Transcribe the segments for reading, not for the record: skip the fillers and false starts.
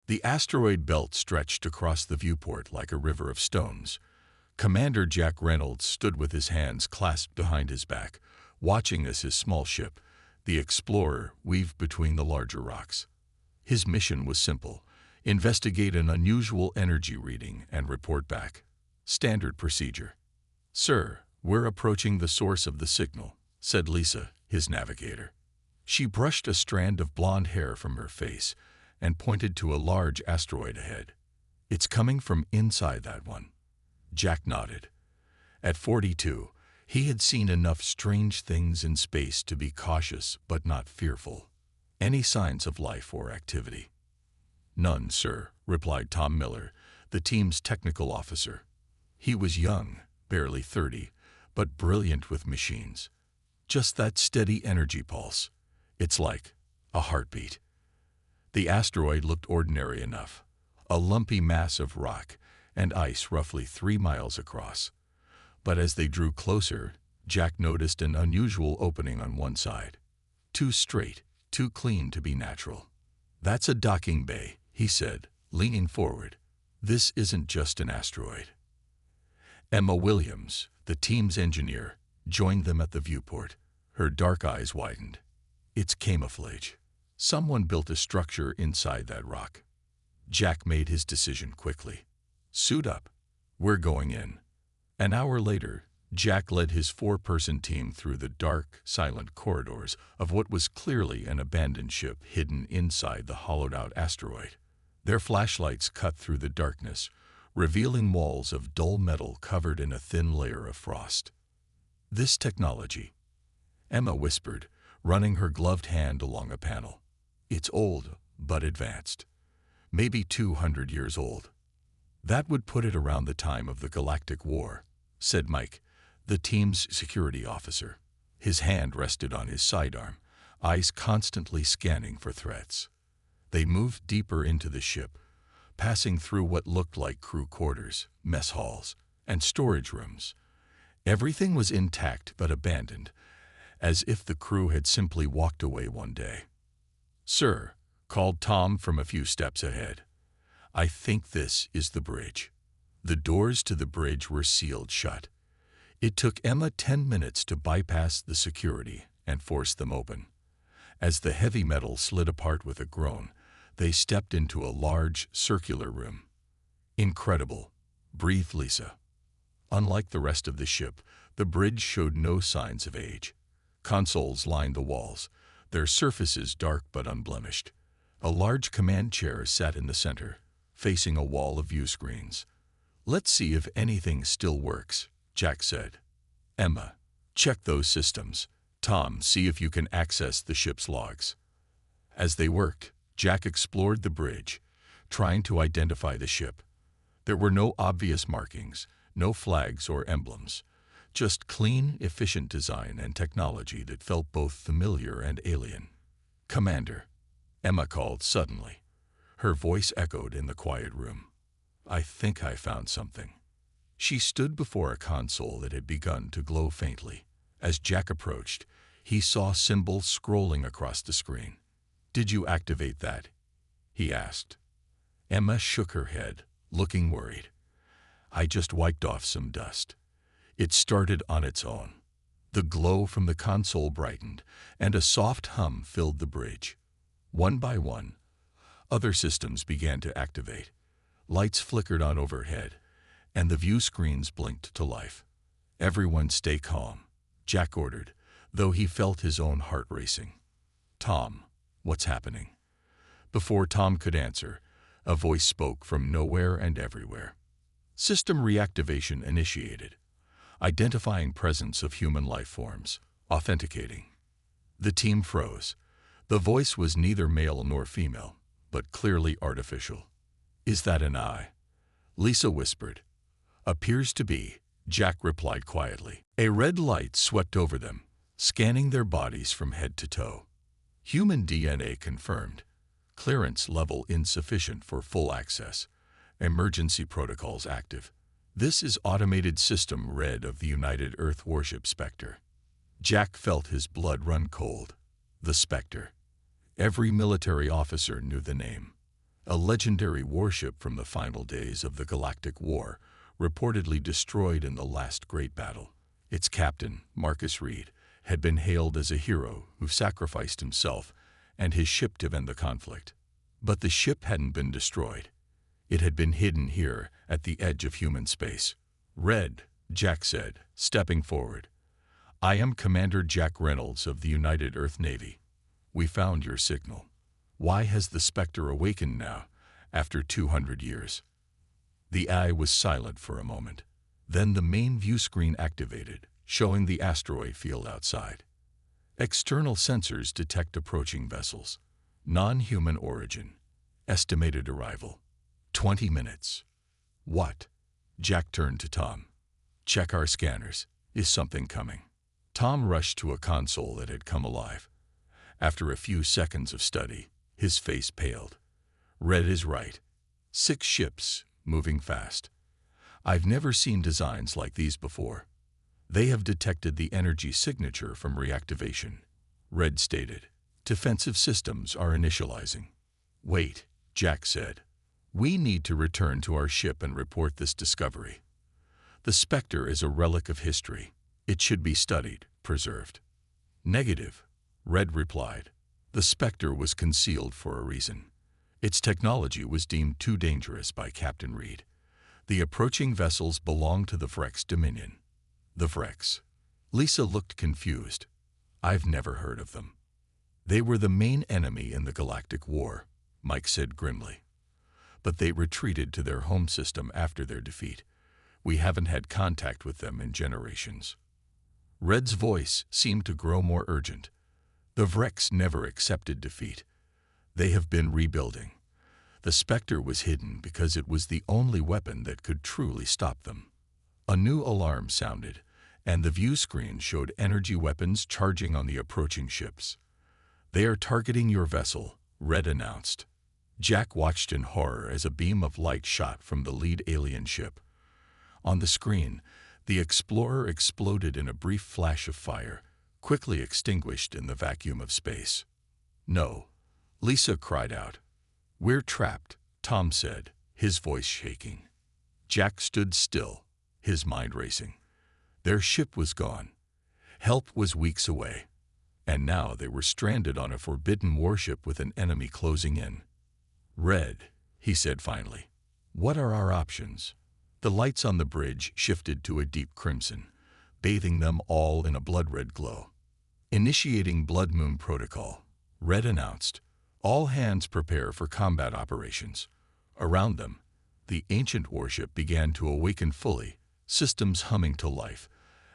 The asteroid belt stretched across the viewport like a river of stones. Commander Jack Reynolds stood with his hands clasped behind his back, watching as his small ship, the Explorer, weaved between the larger rocks. His mission was simple: investigate an unusual energy reading and report back. Standard procedure. "Sir, we're approaching the source of the signal," said Lisa, his navigator. She brushed a strand of blonde hair from her face and pointed to a large asteroid ahead. "It's coming from inside that one." Jack nodded. At 42, he had seen enough strange things in space to be cautious but not fearful. "Any signs of life or activity?" "None, sir," replied Tom Miller, the team's technical officer. He was young, barely 30, but brilliant with machines. "Just that steady energy pulse. It's like a heartbeat." The asteroid looked ordinary enough, a lumpy mass of rock and ice roughly 3 miles across. But as they drew closer, Jack noticed an unusual opening on one side. Too straight, too clean to be natural. "That's a docking bay," he said, leaning forward. "This isn't just an asteroid." Emma Williams, the team's engineer, joined them at the viewport. Her dark eyes widened. "It's camouflage. Someone built a structure inside that rock." Jack made his decision quickly. "Suit up. We're going in." An hour later, Jack led his 4-person team through the dark, silent corridors of what was clearly an abandoned ship hidden inside the hollowed-out asteroid. Their flashlights cut through the darkness, revealing walls of dull metal covered in a thin layer of frost. "This technology," Emma whispered, running her gloved hand along a panel. "It's old, but advanced. Maybe 200 years old." "That would put it around the time of the Galactic War," said Mike, the team's security officer. His hand rested on his sidearm, eyes constantly scanning for threats. They moved deeper into the ship, passing through what looked like crew quarters, mess halls, and storage rooms. Everything was intact but abandoned, as if the crew had simply walked away one day. "Sir," called Tom from a few steps ahead, "I think this is the bridge." The doors to the bridge were sealed shut. It took Emma 10 minutes to bypass the security and force them open. As the heavy metal slid apart with a groan, they stepped into a large, circular room. "Incredible," breathed Lisa. Unlike the rest of the ship, the bridge showed no signs of age. Consoles lined the walls, their surfaces dark but unblemished. A large command chair sat in the center, facing a wall of view screens. "Let's see if anything still works," Jack said. "Emma, check those systems. Tom, see if you can access the ship's logs." As they worked, Jack explored the bridge, trying to identify the ship. There were no obvious markings, no flags or emblems, just clean, efficient design and technology that felt both familiar and alien. "Commander," Emma called suddenly. Her voice echoed in the quiet room. "I think I found something." She stood before a console that had begun to glow faintly. As Jack approached, he saw symbols scrolling across the screen. "Did you activate that?" he asked. Emma shook her head, looking worried. "I just wiped off some dust." It started on its own. The glow from the console brightened, and a soft hum filled the bridge. One by one, other systems began to activate. Lights flickered on overhead, and the view screens blinked to life. "Everyone stay calm," Jack ordered, though he felt his own heart racing. "Tom, what's happening?" Before Tom could answer, a voice spoke from nowhere and everywhere. "System reactivation initiated. Identifying presence of human life forms. Authenticating." The team froze. The voice was neither male nor female, but clearly artificial. "Is that an eye?" Lisa whispered. "Appears to be," Jack replied quietly. A red light swept over them, scanning their bodies from head to toe. "Human DNA confirmed. Clearance level insufficient for full access. Emergency protocols active. This is automated system red of the United Earth Warship Spectre." Jack felt his blood run cold. The Spectre. Every military officer knew the name. a legendary warship from the final days of the Galactic War, reportedly destroyed in the last great battle. Its captain, Marcus Reed, had been hailed as a hero who sacrificed himself and his ship to end the conflict. But the ship hadn't been destroyed. It had been hidden here at the edge of human space. "Red," Jack said, stepping forward. "I am Commander Jack Reynolds of the United Earth Navy. We found your signal. Why has the Spectre awakened now, after 200 years?" The eye was silent for a moment. Then the main view screen activated, showing the asteroid field outside. External sensors detect approaching vessels. Non-human origin. Estimated arrival: 20 minutes. "What?" Jack turned to Tom. "Check our scanners. Is something coming?" Tom rushed to a console that had come alive. After a few seconds of study, his face paled. "Red is right. 6 ships, moving fast. I've never seen designs like these before. They have detected the energy signature from reactivation," Red stated. "Defensive systems are initializing." "Wait," Jack said. "We need to return to our ship and report this discovery. The Spectre is a relic of history. It should be studied, preserved." "Negative," Red replied. "The Spectre was concealed for a reason. Its technology was deemed too dangerous by Captain Reed. The approaching vessels belong to the Vrex Dominion." "The Vrex?" Lisa looked confused. "I've never heard of them." "They were the main enemy in the Galactic War," Mike said grimly. "But they retreated to their home system after their defeat. We haven't had contact with them in generations." Red's voice seemed to grow more urgent. "The Vrex never accepted defeat. They have been rebuilding. The Spectre was hidden because it was the only weapon that could truly stop them." A new alarm sounded, and the view screen showed energy weapons charging on the approaching ships. "They are targeting your vessel," Red announced. Jack watched in horror as a beam of light shot from the lead alien ship. On the screen, the Explorer exploded in a brief flash of fire, quickly extinguished in the vacuum of space. "No," Lisa cried out. "We're trapped," Tom said, his voice shaking. Jack stood still, his mind racing. Their ship was gone. Help was weeks away. And now they were stranded on a forbidden warship with an enemy closing in. "Red," he said finally. "What are our options?" The lights on the bridge shifted to a deep crimson, bathing them all in a blood-red glow. "Initiating Blood Moon Protocol," Red announced. "All hands prepare for combat operations." Around them, the ancient warship began to awaken fully, systems humming to life,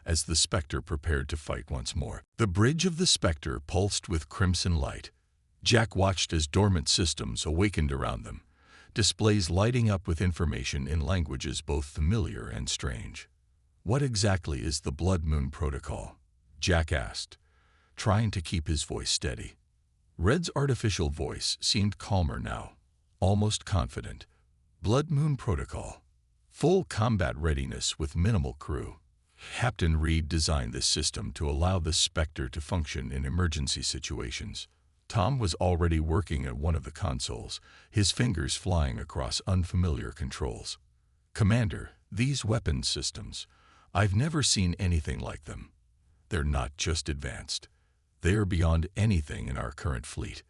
as the Spectre prepared to fight once more. The bridge of the Spectre pulsed with crimson light. Jack watched as dormant systems awakened around them, displays lighting up with information in languages both familiar and strange. "What exactly is the Blood Moon Protocol?" Jack asked, trying to keep his voice steady. Red's artificial voice seemed calmer now, almost confident. "Blood Moon Protocol. Full combat readiness with minimal crew. Captain Reed designed this system to allow the Spectre to function in emergency situations." Tom was already working at one of the consoles, his fingers flying across unfamiliar controls. "Commander, these weapons systems, I've never seen anything like them. They're not just advanced. They are beyond anything in our current fleet."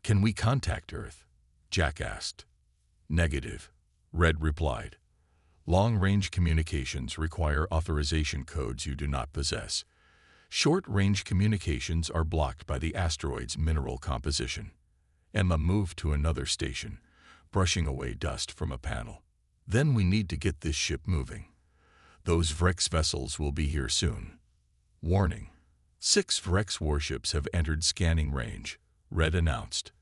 "Can we contact Earth?" Jack asked. "Negative," Red replied. "Long-range communications require authorization codes you do not possess. Short-range communications are blocked by the asteroid's mineral composition." Emma moved to another station, brushing away dust from a panel. "Then we need to get this ship moving. Those Vrex vessels will be here soon." "Warning. 6 Vrex warships have entered scanning range," Red announced.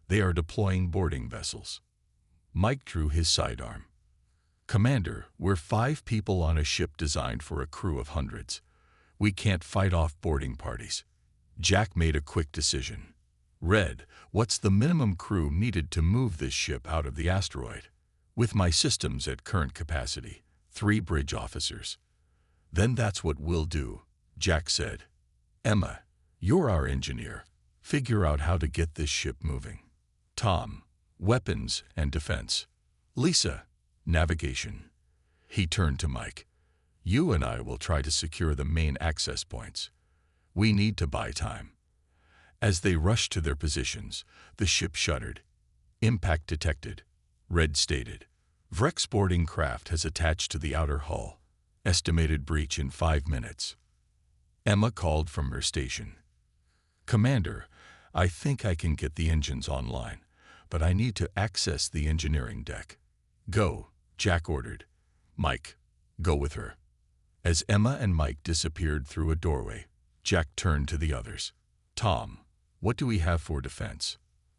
"They are deploying boarding vessels." Mike drew his sidearm. "Commander, we're 5 people on a ship designed for a crew of hundreds. We can't fight off boarding parties." Jack made a quick decision. "Red, what's the minimum crew needed to move this ship out of the asteroid?" "With my systems at current capacity, 3 bridge officers." "Then that's what we'll do," Jack said. "Emma, you're our engineer. Figure out how to get this ship moving." "Tom, Weapons and defense. Lisa, navigation. He turned to Mike. You and I will try to secure the main access points. We need to buy time. As they rushed to their positions, the ship shuddered. Impact detected. Red stated. Vrex boarding craft has attached to the outer hull. Estimated breach in 5 minutes. Emma called from her station. Commander, I think I can get the engines online, but I need to access the engineering deck. Go, Jack ordered. Mike, go with her. As Emma and Mike disappeared through a doorway, Jack turned to the others. Tom, what do we have for defense?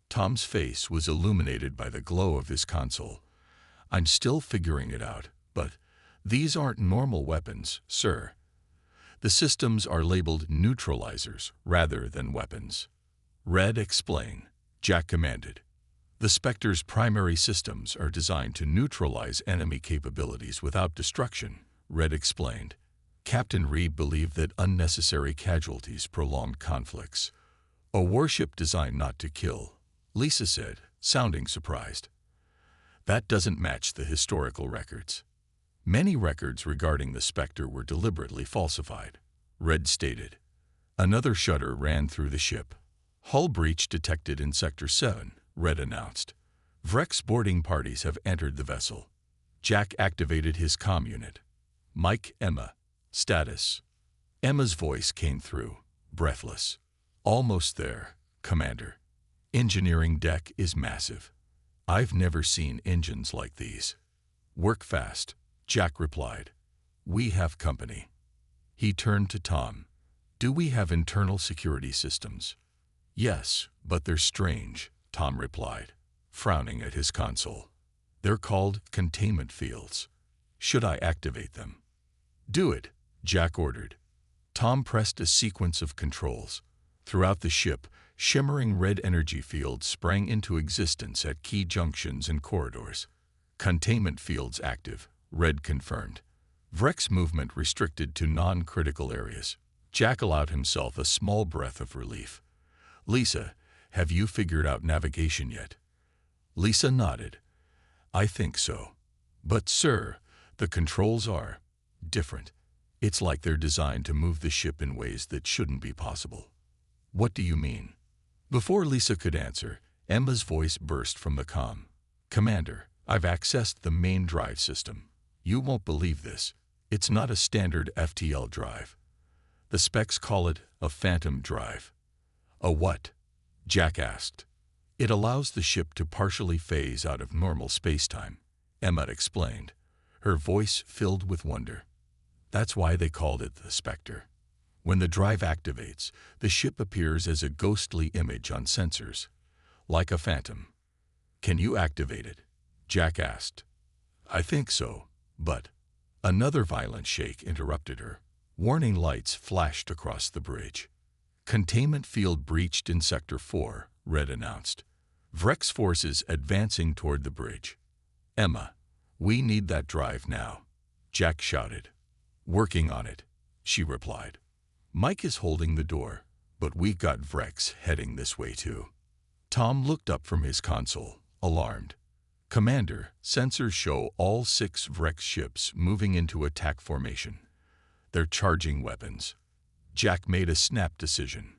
Tom's face was illuminated by the glow of his console. I'm still figuring it out, but these aren't normal weapons, sir. The systems are labeled neutralizers rather than weapons. Red, explain, Jack commanded. The Spectre's primary systems are designed to neutralize enemy capabilities without destruction, Red explained. Captain Reed believed that unnecessary casualties prolonged conflicts. A warship designed not to kill, Lisa said, sounding surprised. That doesn't match the historical records. Many records regarding the Spectre were deliberately falsified, Red stated. Another shudder ran through the ship. Hull breach detected in Sector 7, Red announced. Vrex boarding parties have entered the vessel. Jack activated his comm unit. Mike, Emma. Status. Emma's voice came through, breathless. Almost there, Commander. Engineering deck is massive. I've never seen engines like these. Work fast, Jack replied. We have company. He turned to Tom. Do we have internal security systems? Yes, but they're strange, Tom replied, frowning at his console. They're called containment fields. Should I activate them? Do it, Jack ordered. Tom pressed a sequence of controls. Throughout the ship, shimmering red energy fields sprang into existence at key junctions and corridors. Containment fields active, Red confirmed. Vrex movement restricted to non-critical areas. Jack allowed himself a small breath of relief. Lisa, have you figured out navigation yet? Lisa nodded. I think so. But, sir, the controls are different. It's like they're designed to move the ship in ways that shouldn't be possible. What do you mean? Before Lisa could answer, Emma's voice burst from the comm. Commander, I've accessed the main drive system. You won't believe this. It's not a standard FTL drive. The specs call it a phantom drive. A what? Jack asked. It allows the ship to partially phase out of normal spacetime, Emma explained, her voice filled with wonder. That's why they called it the Spectre. When the drive activates, the ship appears as a ghostly image on sensors, like a phantom. Can you activate it? Jack asked. I think so, but... Another violent shake interrupted her. Warning lights flashed across the bridge. Containment field breached in Sector 4, Red announced. Vrex forces advancing toward the bridge. Emma, we need that drive now, Jack shouted. Working on it, she replied. Mike is holding the door, but we've got Vrex heading this way too. Tom looked up from his console, alarmed. Commander, sensors show all 6 Vrex ships moving into attack formation. They're charging weapons. Jack made a snap decision.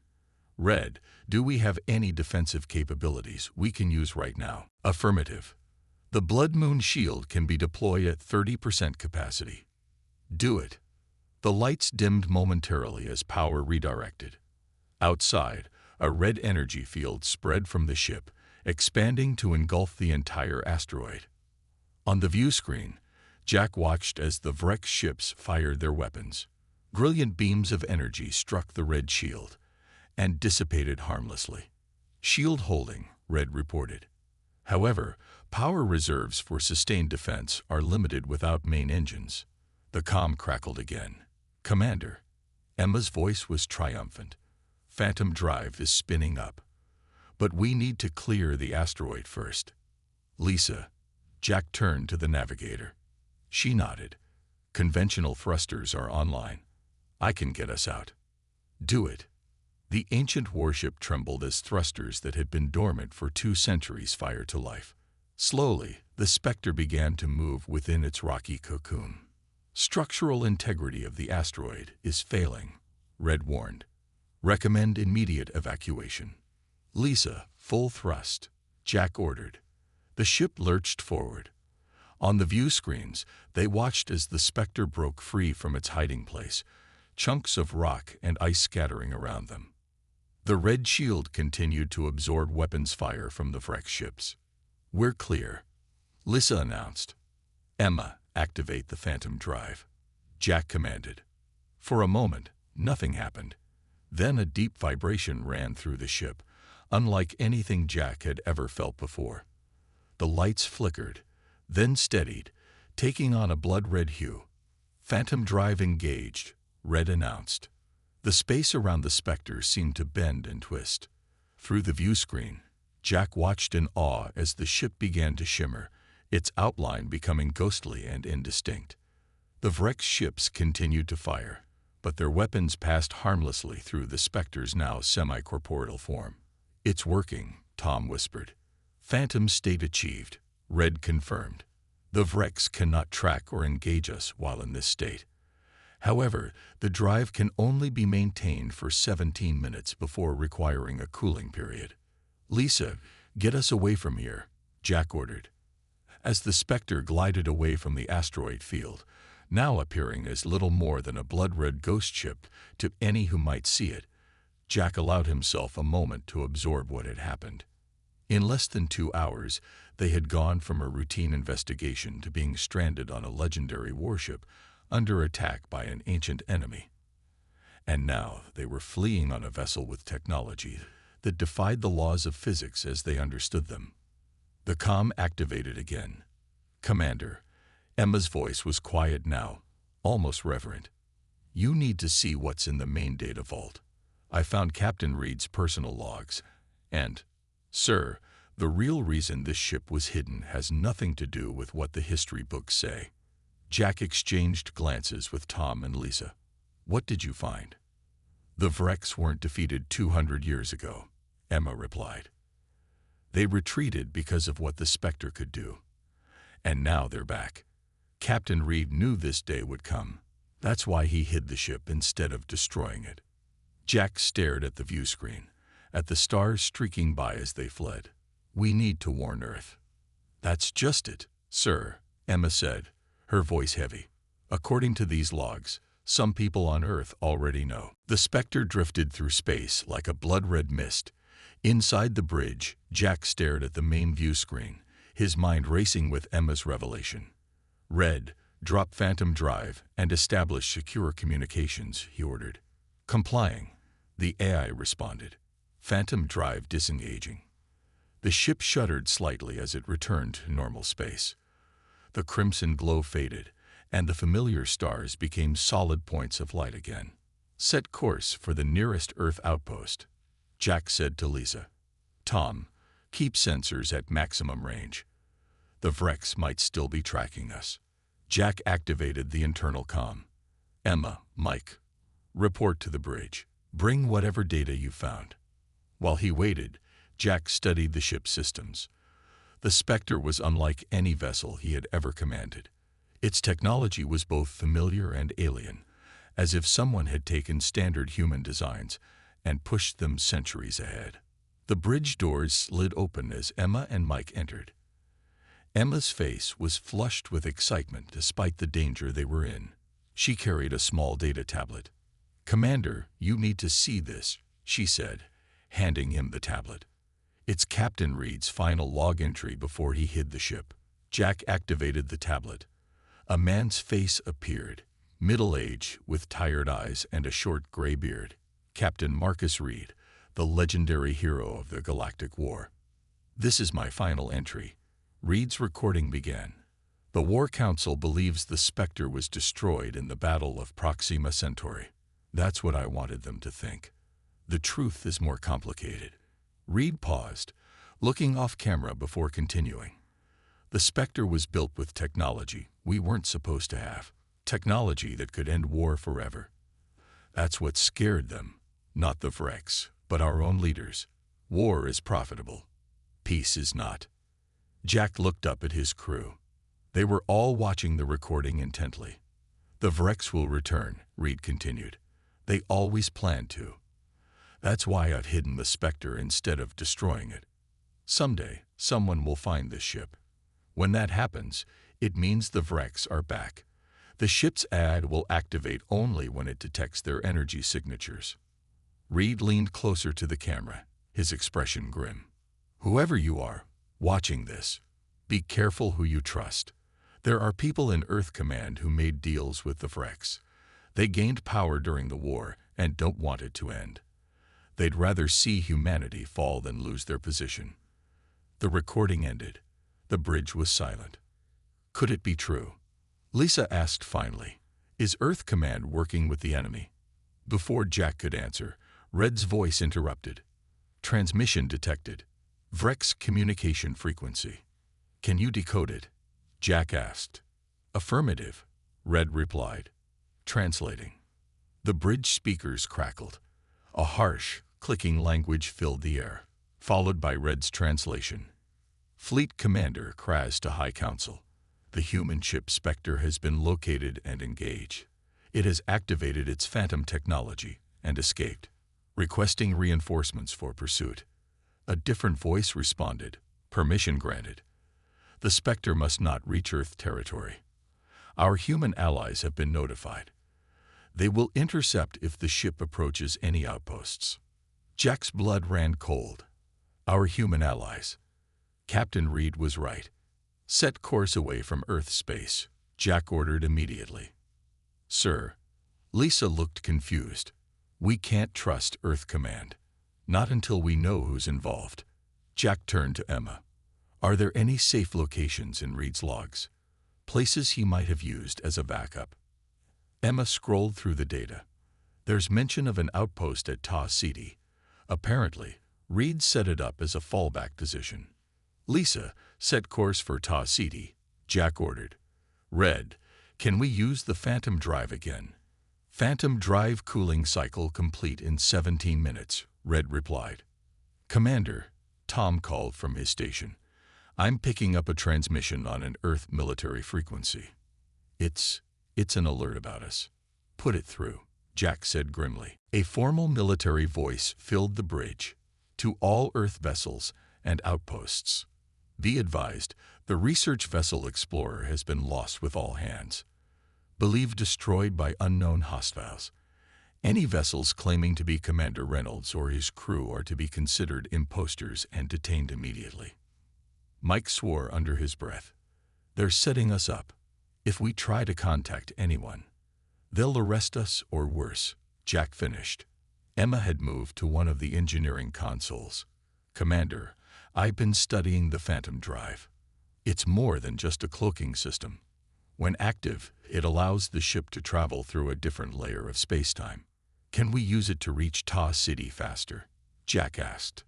Red, do we have any defensive capabilities we can use right now? Affirmative. The Blood Moon shield can be deployed at 30% capacity. Do it. The lights dimmed momentarily as power redirected. Outside, a red energy field spread from the ship, expanding to engulf the entire asteroid. On the view screen, Jack watched as the Vrex ships fired their weapons. Brilliant beams of energy struck the red shield and dissipated harmlessly. Shield holding, Red reported. However, power reserves for sustained defense are limited without main engines. The comm crackled again. Commander, Emma's voice was triumphant. Phantom drive is spinning up. But we need to clear the asteroid first. Lisa, Jack turned to the navigator. She nodded. Conventional thrusters are online. I can get us out. Do it. The ancient warship trembled as thrusters that had been dormant for 2 centuries fired to life. Slowly, the Spectre began to move within its rocky cocoon. Structural integrity of the asteroid is failing, Red warned. Recommend immediate evacuation. Lisa, full thrust, Jack ordered. The ship lurched forward. On the view screens, they watched as the Spectre broke free from its hiding place, chunks of rock and ice scattering around them. The red shield continued to absorb weapons fire from the wrecked ships. We're clear, Lisa announced. Emma, activate the Phantom drive, Jack commanded. For a moment, nothing happened. Then a deep vibration ran through the ship, unlike anything Jack had ever felt before. The lights flickered, then steadied, taking on a blood-red hue. Phantom drive engaged, Red announced. The space around the Spectre seemed to bend and twist. Through the view screen, Jack watched in awe as the ship began to shimmer, its outline becoming ghostly and indistinct. The wrecked ships continued to fire, but their weapons passed harmlessly through the Spectre's now semi-corporeal form. It's working, Tom whispered. Phantom state achieved, Red confirmed. The wrecks cannot track or engage us while in this state. However, the drive can only be maintained for 17 minutes before requiring a cooling period. Lisa, get us away from here, Jack ordered. As the Spectre glided away from the asteroid field, now appearing as little more than a blood-red ghost ship to any who might see it, Jack allowed himself a moment to absorb what had happened. In less than 2 hours, they had gone from a routine investigation to being stranded on a legendary warship under attack by an ancient enemy. And now they were fleeing on a vessel with technology that defied the laws of physics as they understood them. The comm activated again. Commander, Emma's voice was quiet now, almost reverent. You need to see what's in the main data vault. I found Captain Reed's personal logs, and, sir, the real reason this ship was hidden has nothing to do with what the history books say. Jack exchanged glances with Tom and Lisa. What did you find? The wrecks weren't defeated 200 years ago, Emma replied. They retreated because of what the Spectre could do. And now they're back. Captain Reed knew this day would come. That's why he hid the ship instead of destroying it. Jack stared at the view screen, at the stars streaking by as they fled. We need to warn Earth. That's just it, sir, Emma said, her voice heavy. According to these logs, some people on Earth already know. The Spectre drifted through space like a blood-red mist. Inside the bridge, Jack stared at the main view screen, his mind racing with Emma's revelation. Red, drop Phantom drive and establish secure communications, he ordered. Complying, the AI responded. Phantom drive disengaging. The ship shuddered slightly as it returned to normal space. The crimson glow faded, and the familiar stars became solid points of light again. Set course for the nearest Earth outpost, Jack said to Lisa. Tom, keep sensors at maximum range. The wrecks might still be tracking us. Jack activated the internal comm. Emma, Mike, report to the bridge. Bring whatever data you found. While he waited, Jack studied the ship's systems. The Spectre was unlike any vessel he had ever commanded. Its technology was both familiar and alien, as if someone had taken standard human designs and pushed them centuries ahead. The bridge doors slid open as Emma and Mike entered. Emma's face was flushed with excitement despite the danger they were in. She carried a small data tablet. Commander, you need to see this, she said, handing him the tablet. It's Captain Reed's final log entry before he hid the ship. Jack activated the tablet. A man's face appeared, middle-aged, with tired eyes and a short gray beard. Captain Marcus Reed, the legendary hero of the Galactic War. This is my final entry. Reed's recording began. The War Council believes the Spectre was destroyed in the Battle of Proxima Centauri. That's what I wanted them to think. The truth is more complicated. Reed paused, looking off camera before continuing. The Spectre was built with technology we weren't supposed to have. Technology that could end war forever. That's what scared them. Not the Vrex, but our own leaders. War is profitable. Peace is not. Jack looked up at his crew. They were all watching the recording intently. The Vrex will return, Reed continued. They always plan to. That's why I've hidden the Spectre instead of destroying it. Someday, someone will find this ship. When that happens, it means the Vrex are back. The ship's ad will activate only when it detects their energy signatures. Reed leaned closer to the camera, his expression grim. Whoever you are, watching this, be careful who you trust. There are people in Earth Command who made deals with the Vrex. They gained power during the war and don't want it to end. They'd rather see humanity fall than lose their position. The recording ended. The bridge was silent. Could it be true? Lisa asked finally, is Earth Command working with the enemy? Before Jack could answer, Red's voice interrupted. Transmission detected. Vrex communication frequency. Can you decode it? Jack asked. Affirmative, Red replied. Translating. The bridge speakers crackled. A harsh, clicking language filled the air, followed by Red's translation. Fleet Commander Kraz to High Council. The human ship Spectre has been located and engaged. It has activated its phantom technology and escaped, requesting reinforcements for pursuit. A different voice responded. Permission granted. The Spectre must not reach Earth territory. Our human allies have been notified. They will intercept if the ship approaches any outposts. Jack's blood ran cold. Our human allies. Captain Reed was right. Set course away from Earth space, Jack ordered immediately. Sir. Lisa looked confused. We can't trust Earth Command. Not until we know who's involved. Jack turned to Emma. Are there any safe locations in Reed's logs? Places he might have used as a backup? Emma scrolled through the data. There's mention of an outpost at Ta City. Apparently, Reed set it up as a fallback position. Lisa, set course for Ta City, Jack ordered. Red, can we use the Phantom Drive again? Phantom Drive cooling cycle complete in 17 minutes, Red replied. Commander, Tom called from his station. I'm picking up a transmission on an Earth military frequency. It's an alert about us. Put it through, Jack said grimly. A formal military voice filled the bridge. To all Earth vessels and outposts. Be advised, the research vessel Explorer has been lost with all hands. Believed destroyed by unknown hostiles. Any vessels claiming to be Commander Reynolds or his crew are to be considered imposters and detained immediately. Mike swore under his breath. They're setting us up. If we try to contact anyone, they'll arrest us or worse, Jack finished. Emma had moved to one of the engineering consoles. Commander, I've been studying the Phantom Drive. It's more than just a cloaking system. When active, it allows the ship to travel through a different layer of space-time. Can we use it to reach Ta City faster? Jack asked.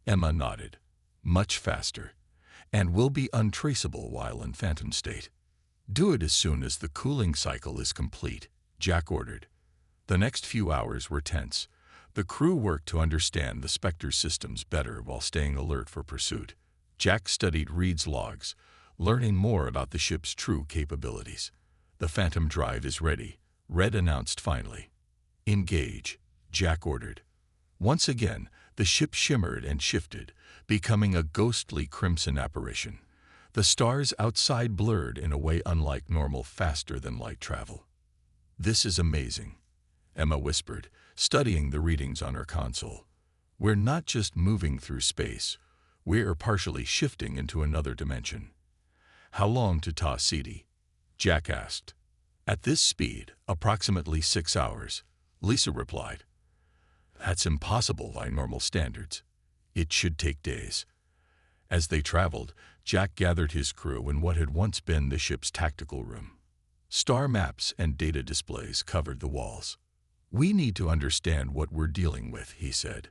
Emma nodded. Much faster. And will be untraceable while in phantom state. Do it as soon as the cooling cycle is complete, Jack ordered. The next few hours were tense. The crew worked to understand the Spectre systems better while staying alert for pursuit. Jack studied Reed's logs, learning more about the ship's true capabilities. The Phantom Drive is ready, Red announced finally. Engage, Jack ordered. Once again, the ship shimmered and shifted, becoming a ghostly crimson apparition. The stars outside blurred in a way unlike normal faster-than-light travel. This is amazing, Emma whispered, studying the readings on her console. We're not just moving through space, we're partially shifting into another dimension. How long to Ta City? Jack asked. At this speed, approximately 6 hours, Lisa replied. That's impossible by normal standards. It should take days. As they traveled, Jack gathered his crew in what had once been the ship's tactical room. Star maps and data displays covered the walls. We need to understand what we're dealing with, he said.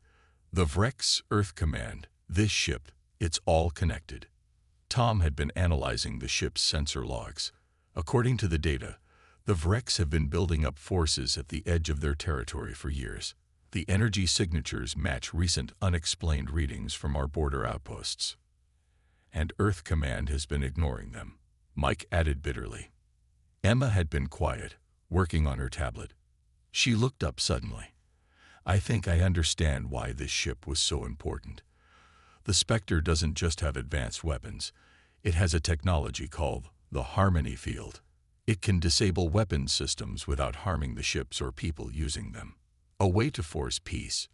The Vrex Earth Command, this ship, it's all connected. Tom had been analyzing the ship's sensor logs. According to the data, the Vrex have been building up forces at the edge of their territory for years. The energy signatures match recent unexplained readings from our border outposts. And Earth Command has been ignoring them, Mike added bitterly. Emma had been quiet, working on her tablet. She looked up suddenly. I think I understand why this ship was so important. The Spectre doesn't just have advanced weapons. It has a technology called the Harmony Field. It can disable weapons systems without harming the ships or people using them. A way to force peace,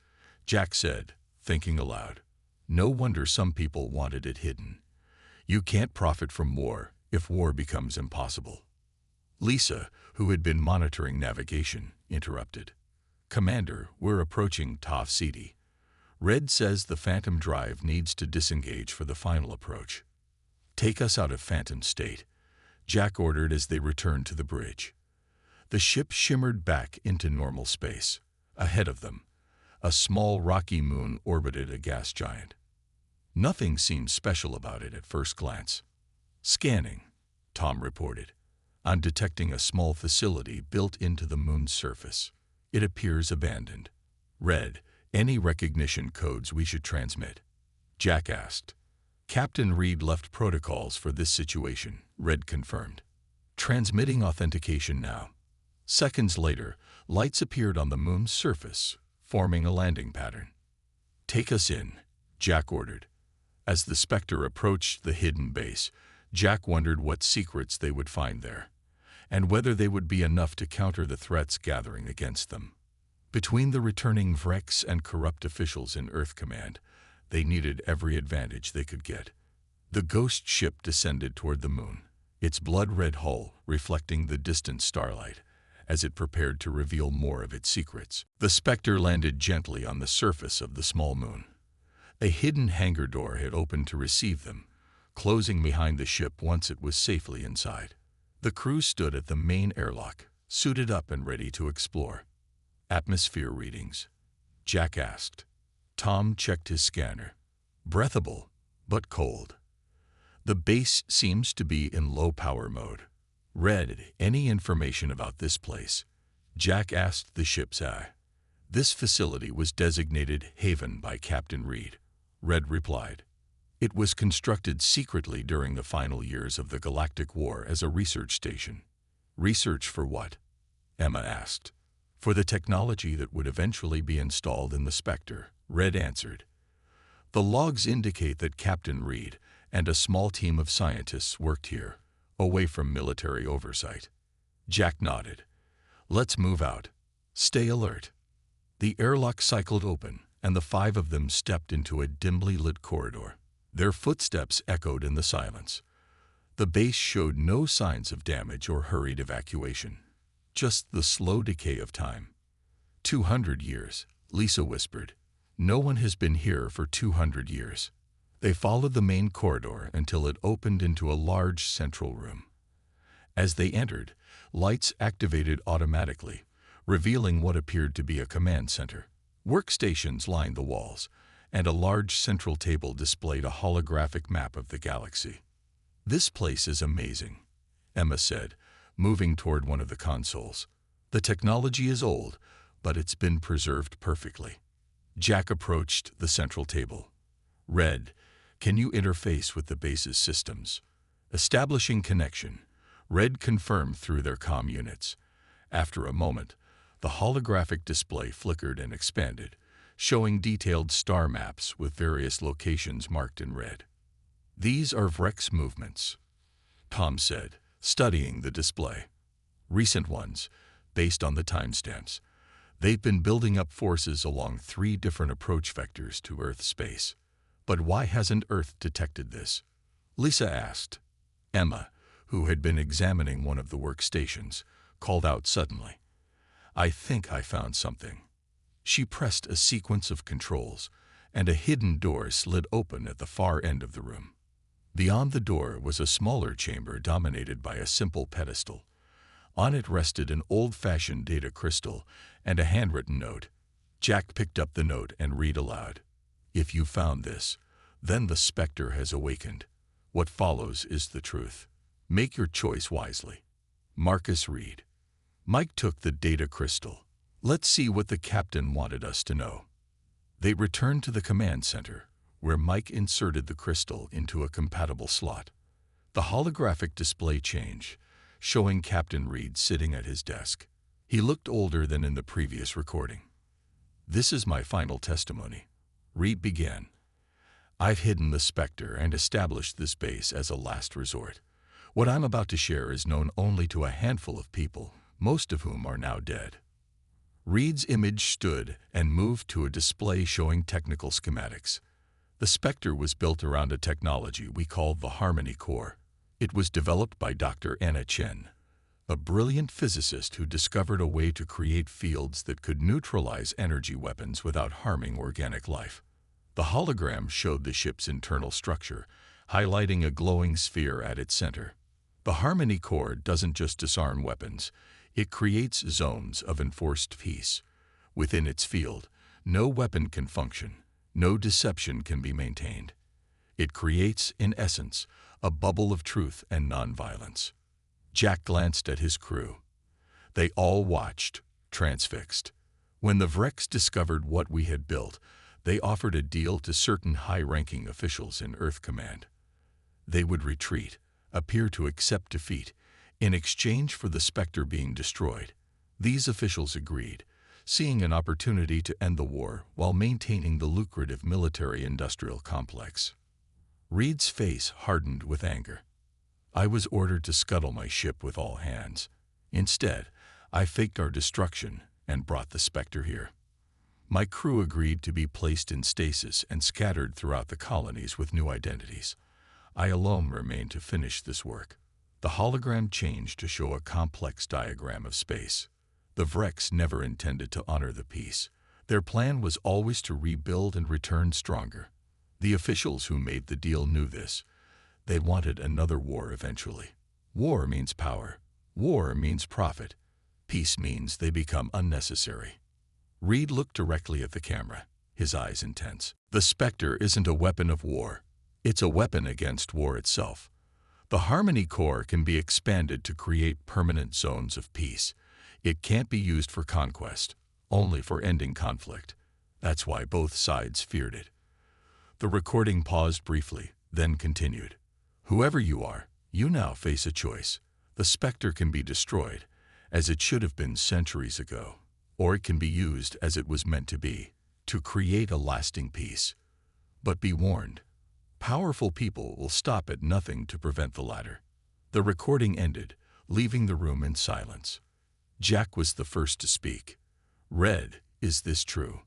Jack said, thinking aloud. No wonder some people wanted it hidden. You can't profit from war if war becomes impossible. Lisa, who had been monitoring navigation, interrupted. Commander, we're approaching Tau Ceti. Red says the Phantom Drive needs to disengage for the final approach. Take us out of Phantom State, Jack ordered as they returned to the bridge. The ship shimmered back into normal space. Ahead of them, a small rocky moon orbited a gas giant. Nothing seemed special about it at first glance. Scanning, Tom reported. I'm detecting a small facility built into the moon's surface. It appears abandoned. Red, any recognition codes we should transmit? Jack asked. Captain Reed left protocols for this situation, Red confirmed. Transmitting authentication now. Seconds later, lights appeared on the moon's surface, forming a landing pattern. Take us in, Jack ordered. As the Spectre approached the hidden base, Jack wondered what secrets they would find there, and whether they would be enough to counter the threats gathering against them. Between the returning Vrex and corrupt officials in Earth Command, they needed every advantage they could get. The ghost ship descended toward the moon, its blood-red hull reflecting the distant starlight, as it prepared to reveal more of its secrets. The Spectre landed gently on the surface of the small moon. A hidden hangar door had opened to receive them, closing behind the ship once it was safely inside. The crew stood at the main airlock, suited up and ready to explore. Atmosphere readings, Jack asked. Tom checked his scanner. Breathable, but cold. The base seems to be in low power mode. Red, any information about this place? Jack asked the ship's eye. This facility was designated Haven by Captain Reed, Red replied. It was constructed secretly during the final years of the Galactic War as a research station. Research for what? Emma asked. For the technology that would eventually be installed in the Spectre, Red answered. The logs indicate that Captain Reed and a small team of scientists worked here, away from military oversight. Jack nodded. Let's move out. Stay alert. The airlock cycled open, and the five of them stepped into a dimly lit corridor. Their footsteps echoed in the silence. The base showed no signs of damage or hurried evacuation, just the slow decay of time. 200 years, Lisa whispered. No one has been here for 200 years. They followed the main corridor until it opened into a large central room. As they entered, lights activated automatically, revealing what appeared to be a command center. Workstations lined the walls, and a large central table displayed a holographic map of the galaxy. This place is amazing, Emma said, moving toward one of the consoles. The technology is old, but it's been preserved perfectly. Jack approached the central table. Red, can you interface with the base's systems? Establishing connection, Red confirmed through their comm units. After a moment, the holographic display flickered and expanded, showing detailed star maps with various locations marked in red. These are Vrex movements, Tom said, studying the display. Recent ones, based on the timestamps. They've been building up forces along 3 different approach vectors to Earth space. But why hasn't Earth detected this? Lisa asked. Emma, who had been examining one of the workstations, called out suddenly. I think I found something. She pressed a sequence of controls, and a hidden door slid open at the far end of the room. Beyond the door was a smaller chamber dominated by a simple pedestal. On it rested an old-fashioned data crystal and a handwritten note. Jack picked up the note and read aloud. If you found this, then the Spectre has awakened. What follows is the truth. Make your choice wisely. Marcus Reed. Mike took the data crystal, Let's see what the captain wanted us to know. They returned to the command center, where Mike inserted the crystal into a compatible slot. The holographic display changed, showing Captain Reed sitting at his desk. He looked older than in the previous recording. "This is my final testimony," Reed began. "I've hidden the Spectre and established this base as a last resort. What I'm about to share is known only to a handful of people, most of whom are now dead." Reed's image stood and moved to a display showing technical schematics. The Spectre was built around a technology we call the Harmony Core. It was developed by Dr. Anna Chen, a brilliant physicist who discovered a way to create fields that could neutralize energy weapons without harming organic life. The hologram showed the ship's internal structure, highlighting a glowing sphere at its center. The Harmony Core doesn't just disarm weapons, it creates zones of enforced peace. Within its field, no weapon can function, no deception can be maintained. It creates, in essence, a bubble of truth and nonviolence. Jack glanced at his crew. They all watched, transfixed. When the Vrex discovered what we had built, they offered a deal to certain high-ranking officials in Earth Command. They would retreat, appear to accept defeat, in exchange for the Spectre being destroyed. These officials agreed, seeing an opportunity to end the war while maintaining the lucrative military-industrial complex. Reed's face hardened with anger. "I was ordered to scuttle my ship with all hands. Instead, I faked our destruction and brought the Spectre here. My crew agreed to be placed in stasis and scattered throughout the colonies with new identities. I alone remained to finish this work." The hologram changed to show a complex diagram of space. The Vrex never intended to honor the peace. Their plan was always to rebuild and return stronger. The officials who made the deal knew this. They wanted another war eventually. War means power. War means profit. Peace means they become unnecessary. Reed looked directly at the camera, his eyes intense. "The Spectre isn't a weapon of war. It's a weapon against war itself. The Harmony Core can be expanded to create permanent zones of peace. It can't be used for conquest, only for ending conflict. That's why both sides feared it." The recording paused briefly, then continued. "Whoever you are, you now face a choice. The Spectre can be destroyed, as it should have been centuries ago, or it can be used as it was meant to be, to create a lasting peace. But be warned, powerful people will stop at nothing to prevent the latter." The recording ended, leaving the room in silence. Jack was the first to speak. "Red, is this true?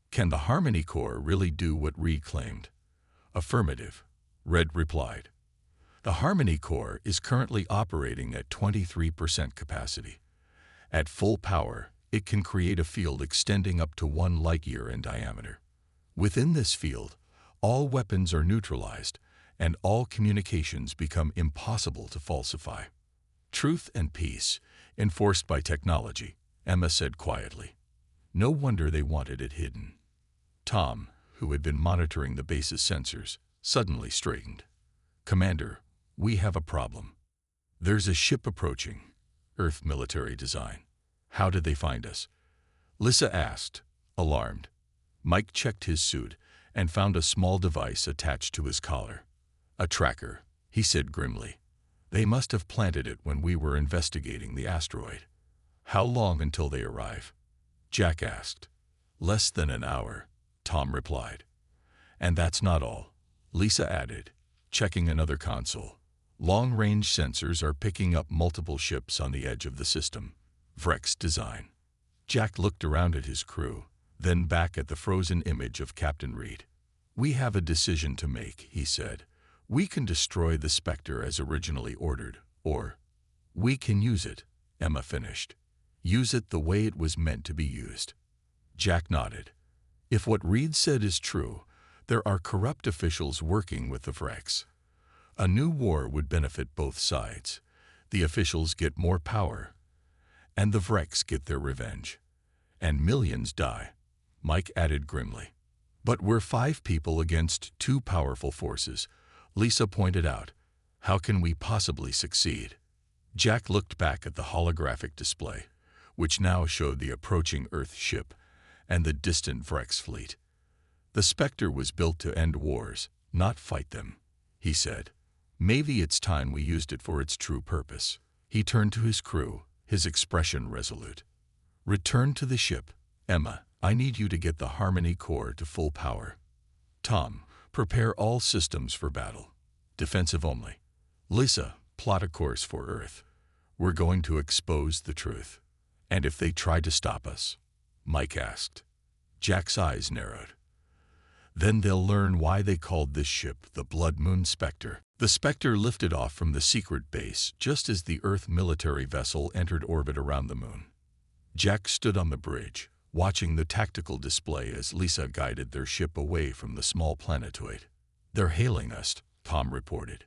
Can the Harmony Core really do what Reed claimed?" "Affirmative," Red replied. "The Harmony Core is currently operating at 23% capacity. At full power, it can create a field extending up to 1 light-year in diameter. Within this field, all weapons are neutralized, and all communications become impossible to falsify. Truth and peace, enforced by technology," Emma said quietly. "No wonder they wanted it hidden." Tom, who had been monitoring the base's sensors, suddenly straightened. "Commander, we have a problem. There's a ship approaching, Earth military design. How did they find us?" Lissa asked, alarmed. Mike checked his suit and found a small device attached to his collar. "A tracker," he said grimly. "They must have planted it when we were investigating the asteroid." "How long until they arrive?" Jack asked. "Less than an hour," Tom replied. "And that's not all," Lisa added, checking another console. "Long-range sensors are picking up multiple ships on the edge of the system. Vrex design." Jack looked around at his crew, then back at the frozen image of Captain Reed. "We have a decision to make," he said. "We can destroy the Spectre as originally ordered, or we can use it," Emma finished. "Use it the way it was meant to be used." Jack nodded. If what Reed said is true, there are corrupt officials working with the Vrex. A new war would benefit both sides. The officials get more power, and the Vrex get their revenge. And millions die, Mike added grimly. "But we're 5 people against 2 powerful forces," Lisa pointed out. "How can we possibly succeed?" Jack looked back at the holographic display. which now showed the approaching Earth ship and the distant Vrex fleet. The Spectre was built to end wars, not fight them, he said. Maybe it's time we used it for its true purpose. He turned to his crew, his expression resolute. Return to the ship. Emma, I need you to get the Harmony core to full power. Tom, prepare all systems for battle. Defensive only. Lisa, plot a course for Earth. We're going to expose the truth. And if they try to stop us? Mike asked. Jack's eyes narrowed. Then they'll learn why they called this ship the Blood Moon Spectre. The Spectre lifted off from the secret base just as the Earth military vessel entered orbit around the moon. Jack stood on the bridge, watching the tactical display as Lisa guided their ship away from the small planetoid. They're hailing us, Tom reported.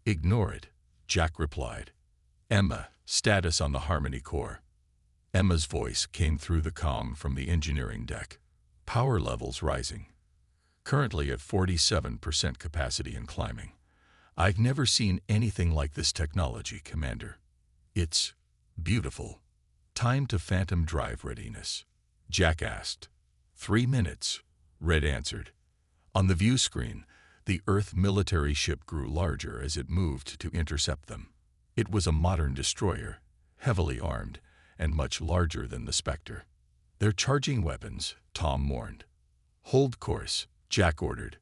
Ignore it, Jack replied. Emma, status on the Harmony core. Emma's voice came through the comm from the engineering deck. Power levels rising. Currently at 47% capacity and climbing. I've never seen anything like this technology, Commander. It's beautiful. Time to Phantom Drive readiness, Jack asked. 3 minutes, Red answered. On the view screen, the Earth military ship grew larger as it moved to intercept them. It was a modern destroyer, heavily armed, and much larger than the Spectre. They're charging weapons, Tom warned. Hold course, Jack ordered.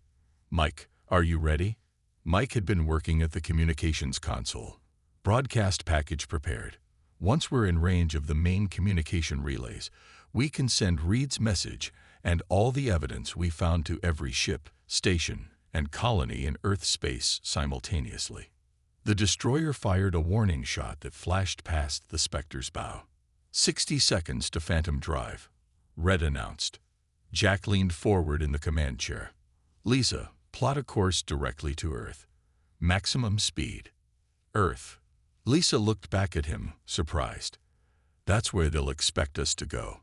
Mike, are you ready? Mike had been working at the communications console. Broadcast package prepared. Once we're in range of the main communication relays, we can send Reed's message and all the evidence we found to every ship, station, and colony in Earth space simultaneously. The destroyer fired a warning shot that flashed past the Spectre's bow. 60 seconds to Phantom Drive, Red announced. Jack leaned forward in the command chair. Lisa, plot a course directly to Earth. Maximum speed. Earth. Lisa looked back at him, surprised. That's where they'll expect us to go.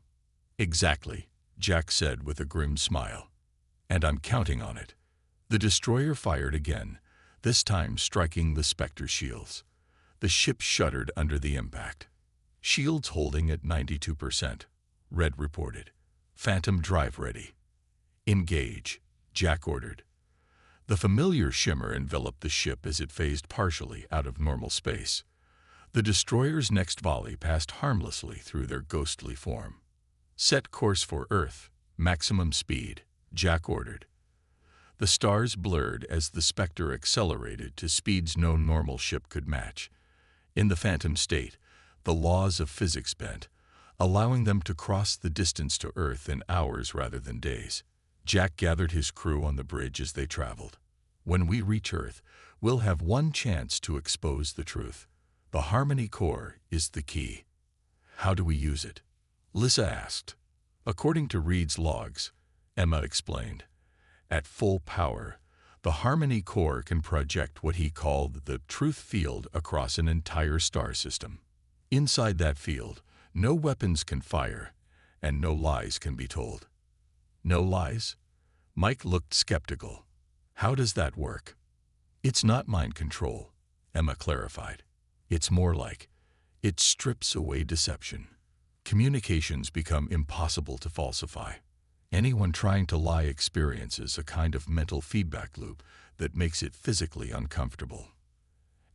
Exactly, Jack said with a grim smile. And I'm counting on it. The destroyer fired again, this time striking the Spectre shields. The ship shuddered under the impact. Shields holding at 92%, Red reported. Phantom Drive ready. Engage, Jack ordered. The familiar shimmer enveloped the ship as it phased partially out of normal space. The destroyer's next volley passed harmlessly through their ghostly form. Set course for Earth, maximum speed, Jack ordered. The stars blurred as the Spectre accelerated to speeds no normal ship could match. In the phantom state, the laws of physics bent, allowing them to cross the distance to Earth in hours rather than days. Jack gathered his crew on the bridge as they traveled. When we reach Earth, we'll have one chance to expose the truth. The Harmony core is the key. How do we use it? Lisa asked. According to Reed's logs, Emma explained. At full power, the Harmony core can project what he called the truth field across an entire star system. Inside that field, no weapons can fire, and no lies can be told. No lies? Mike looked skeptical. How does that work? It's not mind control, Emma clarified. It's more like, it strips away deception. Communications become impossible to falsify. Anyone trying to lie experiences a kind of mental feedback loop that makes it physically uncomfortable.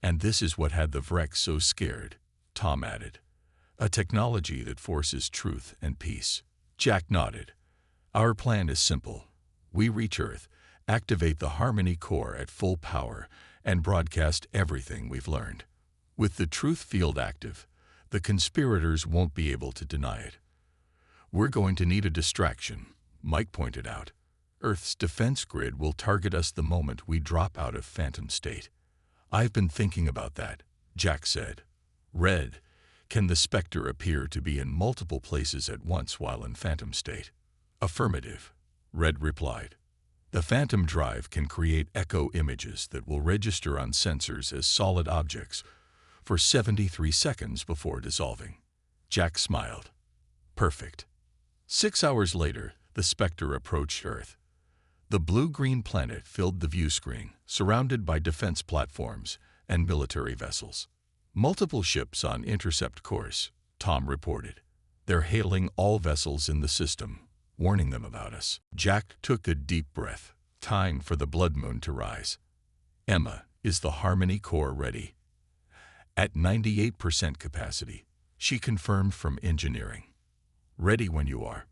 And this is what had the Vrex so scared, Tom added. A technology that forces truth and peace. Jack nodded. Our plan is simple. We reach Earth, activate the Harmony core at full power, and broadcast everything we've learned. With the truth field active, the conspirators won't be able to deny it. We're going to need a distraction, Mike pointed out. Earth's defense grid will target us the moment we drop out of phantom state. I've been thinking about that, Jack said. Red, can the Spectre appear to be in multiple places at once while in phantom state? Affirmative, Red replied. The Phantom Drive can create echo images that will register on sensors as solid objects for 73 seconds before dissolving. Jack smiled. Perfect. 6 hours later, the Spectre approached Earth. The blue-green planet filled the view screen, surrounded by defense platforms and military vessels. Multiple ships on intercept course, Tom reported. They're hailing all vessels in the system, warning them about us. Jack took a deep breath. Time for the blood moon to rise. Emma, is the Harmony core ready? At 98% capacity, she confirmed from engineering. Ready when you are.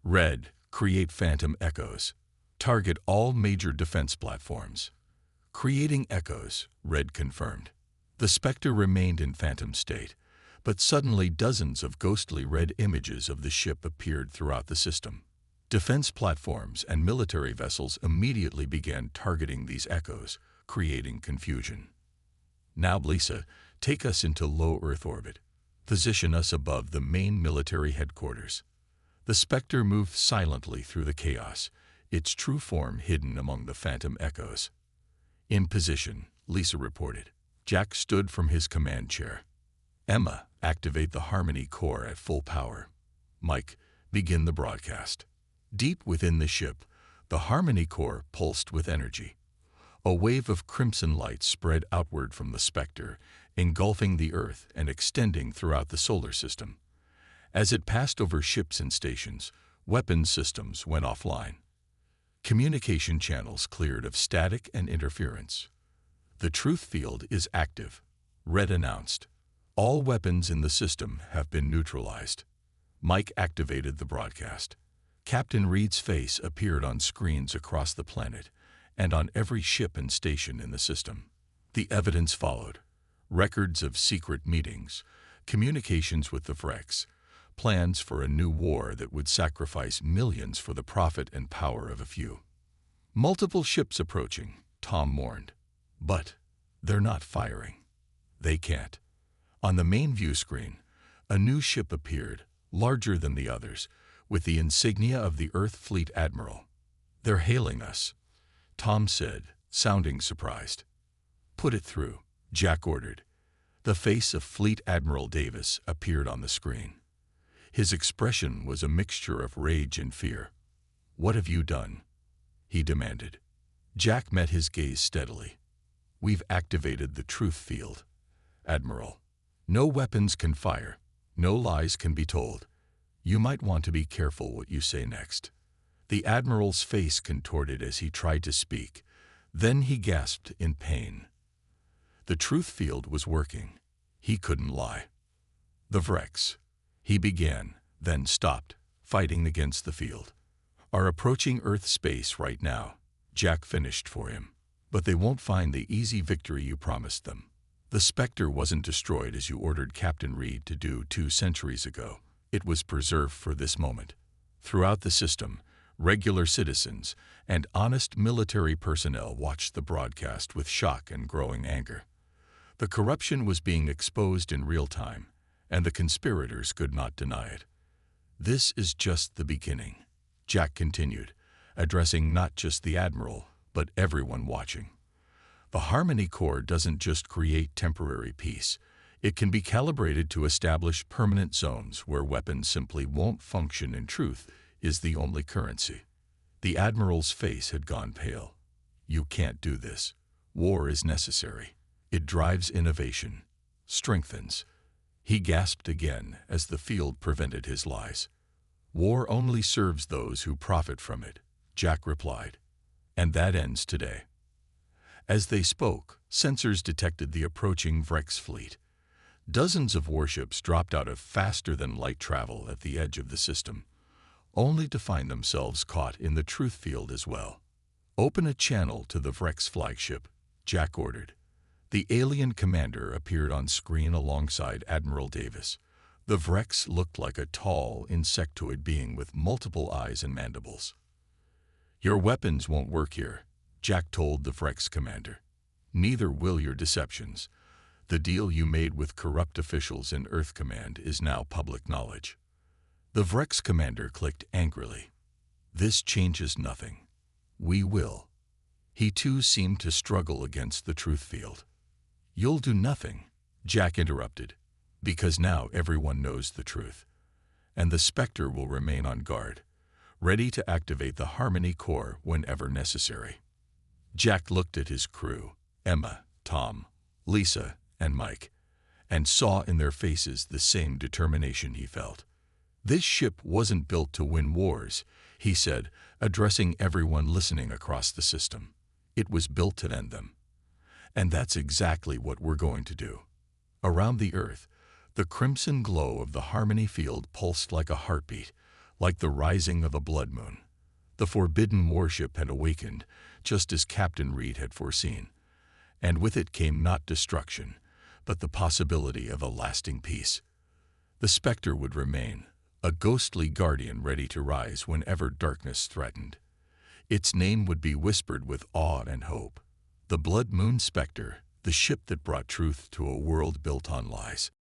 Red, create phantom echoes. Target all major defense platforms. Creating echoes, Red confirmed. The Spectre remained in phantom state, but suddenly dozens of ghostly red images of the ship appeared throughout the system. Defense platforms and military vessels immediately began targeting these echoes, creating confusion. Now, Lisa, take us into low Earth orbit. Position us above the main military headquarters. The Spectre moved silently through the chaos, its true form hidden among the phantom echoes. In position, Lisa reported. Jack stood from his command chair. Emma, activate the Harmony core at full power. Mike, begin the broadcast. Deep within the ship, the Harmony core pulsed with energy. A wave of crimson light spread outward from the Spectre, engulfing the Earth and extending throughout the solar system. As it passed over ships and stations, weapons systems went offline. Communication channels cleared of static and interference. The truth field is active, Red announced. All weapons in the system have been neutralized. Mike activated the broadcast. Captain Reed's face appeared on screens across the planet and on every ship and station in the system. The evidence followed. Records of secret meetings, communications with the Vrex, plans for a new war that would sacrifice millions for the profit and power of a few. Multiple ships approaching, Tom mourned. But they're not firing. They can't. On the main view screen, a new ship appeared, larger than the others, with the insignia of the Earth Fleet Admiral. They're hailing us, Tom said, sounding surprised. Put it through, Jack ordered. The face of Fleet Admiral Davis appeared on the screen. His expression was a mixture of rage and fear. What have you done? He demanded. Jack met his gaze steadily. We've activated the truth field, Admiral. No weapons can fire. No lies can be told. You might want to be careful what you say next. The Admiral's face contorted as he tried to speak. Then he gasped in pain. The truth field was working. He couldn't lie. The Vrex, he began, then stopped, fighting against the field. Are approaching Earth space right now, Jack finished for him. But they won't find the easy victory you promised them. The Spectre wasn't destroyed as you ordered Captain Reed to do 2 centuries ago. It was preserved for this moment. Throughout the system, regular citizens and honest military personnel watched the broadcast with shock and growing anger. The corruption was being exposed in real time, and the conspirators could not deny it. This is just the beginning, Jack continued, addressing not just the Admiral, but everyone watching. The Harmony core doesn't just create temporary peace. It can be calibrated to establish permanent zones where weapons simply won't function and truth is the only currency. The Admiral's face had gone pale. You can't do this. War is necessary. It drives innovation, strengthens. He gasped again as the field prevented his lies. War only serves those who profit from it, Jack replied. And that ends today. As they spoke, sensors detected the approaching Vrex fleet. Dozens of warships dropped out of faster-than-light travel at the edge of the system, only to find themselves caught in the truth field as well. Open a channel to the Vrex flagship, Jack ordered. The alien commander appeared on screen alongside Admiral Davis. The Vrex looked like a tall, insectoid being with multiple eyes and mandibles. Your weapons won't work here, Jack told the Vrex commander. Neither will your deceptions. The deal you made with corrupt officials in Earth Command is now public knowledge. The Vrex commander clicked angrily. This changes nothing. We will. He too seemed to struggle against the truth field. You'll do nothing, Jack interrupted, because now everyone knows the truth. And the Spectre will remain on guard, ready to activate the Harmony core whenever necessary. Jack looked at his crew, Emma, Tom, Lisa, and Mike, and saw in their faces the same determination he felt. "This ship wasn't built to win wars," he said, addressing everyone listening across the system. "It was built to end them. And that's exactly what we're going to do." Around the Earth, the crimson glow of the Harmony field pulsed like a heartbeat, like the rising of a blood moon. The forbidden warship had awakened, just as Captain Reed had foreseen. And with it came not destruction, but the possibility of a lasting peace. The Spectre would remain, a ghostly guardian ready to rise whenever darkness threatened. Its name would be whispered with awe and hope. The Blood Moon Spectre, the ship that brought truth to a world built on lies.